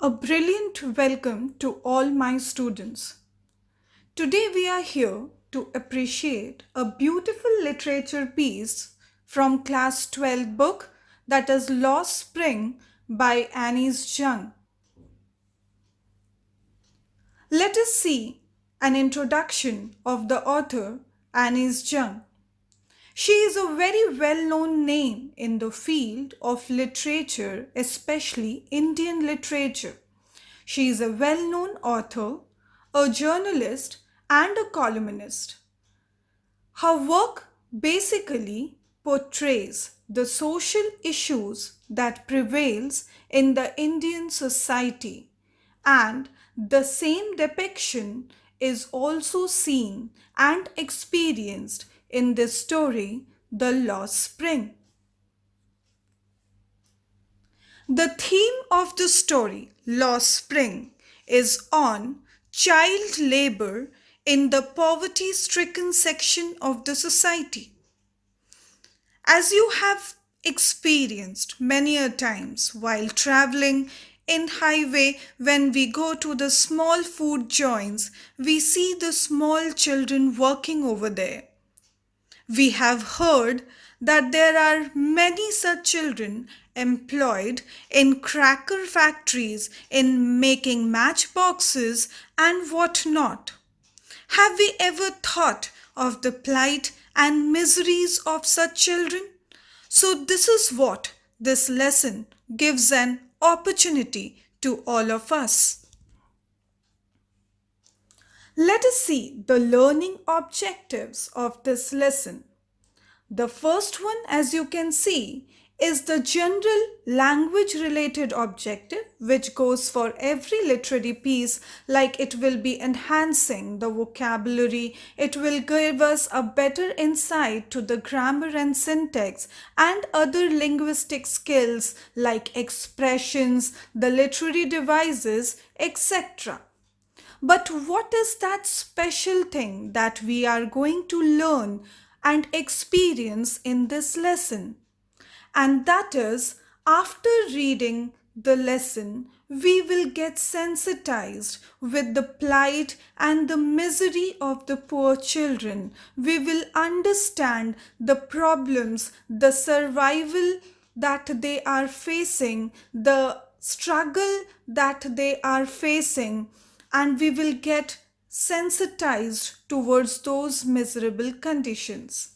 A brilliant welcome to all my students. Today we are here to appreciate a beautiful literature piece from class 12 book that is Lost Spring by Annie's Jung. Let us see an introduction of the author Annie's Jung. She is a very well-known name in the field of literature, especially Indian literature. She is a well-known author, a journalist, and a columnist. Her work basically portrays the social issues that prevails in the Indian society, and the same depiction is also seen and experienced in this story, The Lost Spring. The theme of the story, Lost Spring, is on child labor in the poverty stricken section of the society. As you have experienced many a times while traveling in highway, when we go to the small food joints, we see the small children working over there. We have heard that there are many such children employed in cracker factories in making matchboxes and what not. Have we ever thought of the plight and miseries of such children? So, this is what this lesson gives an opportunity to all of us. Let us see the learning objectives of this lesson. The first one, as you can see, is the general language related objective, which goes for every literary piece, like it will be enhancing the vocabulary, it will give us a better insight to the grammar and syntax and other linguistic skills like expressions, the literary devices, etc. But what is that special thing that we are going to learn and experience in this lesson? And that is, after reading the lesson, we will get sensitized with the plight and the misery of the poor children. We will understand the problems, the survival that they are facing, the struggle that they are facing, and we will get sensitized towards those miserable conditions.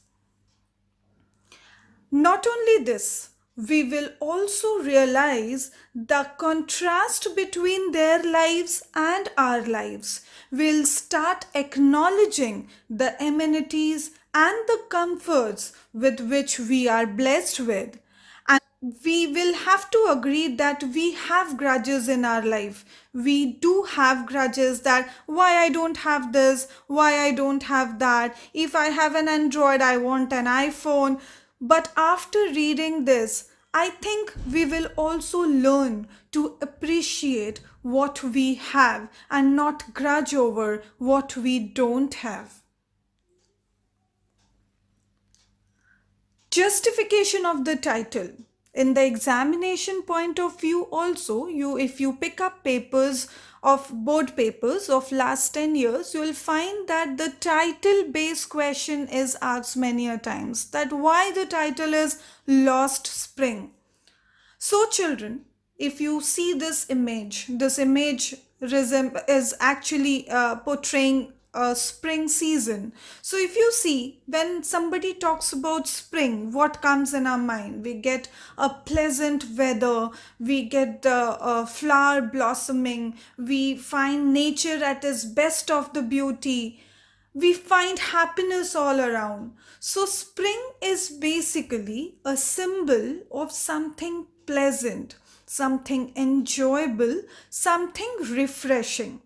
Not only this, we will also realize the contrast between their lives and our lives. We'll start acknowledging the amenities and the comforts with which we are blessed with. We will have to agree that we have grudges in our life. We do have grudges that why I don't have this, why I don't have that. If I have an Android, I want an iPhone. But after reading this, I think we will also learn to appreciate what we have and not grudge over what we don't have. Justification of the title. In the examination point of view also, if you pick up papers of board papers of last 10 years, you will find that the title based question is asked many a times, that why the title is Lost Spring. So children, if you see this image is actually portraying a spring season. So if you see, when somebody talks about spring, what comes in our mind? We get a pleasant weather, we get the flower blossoming, we find nature at its best of the beauty, we find happiness all around. So, spring is basically a symbol of something pleasant, something enjoyable, something refreshing.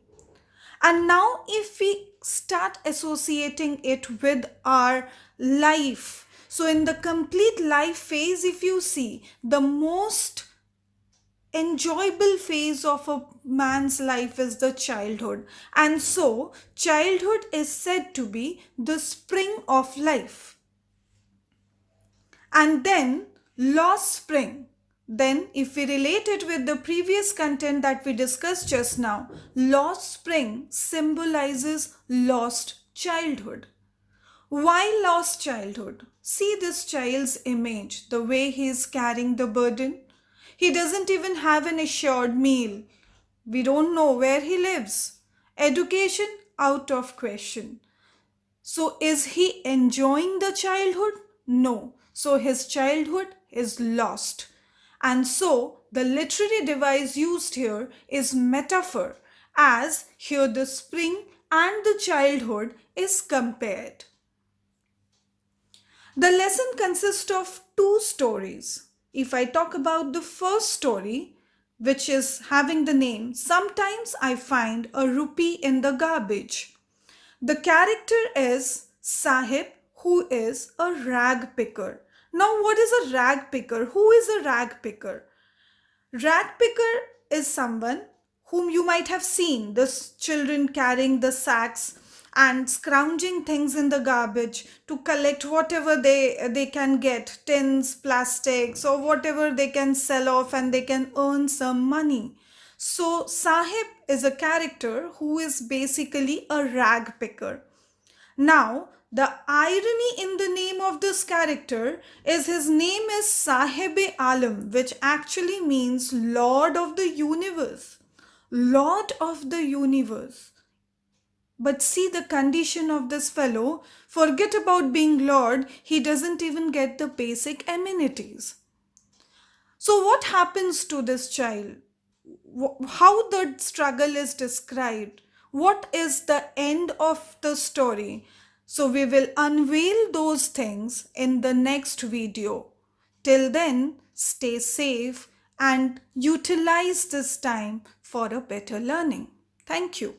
And now, if we start associating it with our life, so in the complete life phase, if you see, the most enjoyable phase of a man's life is the childhood, and so childhood is said to be the spring of life. And then lost spring, Then, if we relate it with the previous content that we discussed just now, lost spring symbolizes lost childhood. Why lost childhood? See this child's image, the way he is carrying the burden. He doesn't even have an assured meal. We don't know where he lives. Education out of question. So is he enjoying the childhood? No. So his childhood is lost. And so the literary device used here is metaphor, as here the spring and the childhood is compared. The lesson consists of two stories. If I talk about the first story, which is having the name Sometimes I Find a Rupee in the Garbage. The character is Sahib, who is a rag picker. Now, what is a rag picker? Who is a rag picker? Rag picker is someone whom you might have seen, the children carrying the sacks and scrounging things in the garbage to collect whatever they can get, tins, plastics, or whatever they can sell off and they can earn some money. So Sahib is a character who is basically a rag picker. Now, the irony in the name of this character is his name is Sahib-e-Alam, which actually means Lord of the Universe. Lord of the Universe. But see the condition of this fellow. Forget about being Lord, he doesn't even get the basic amenities. So what happens to this child? How the struggle is described? What is the end of the story? So we will unveil those things in the next video. Till then, stay safe and utilize this time for a better learning. Thank you.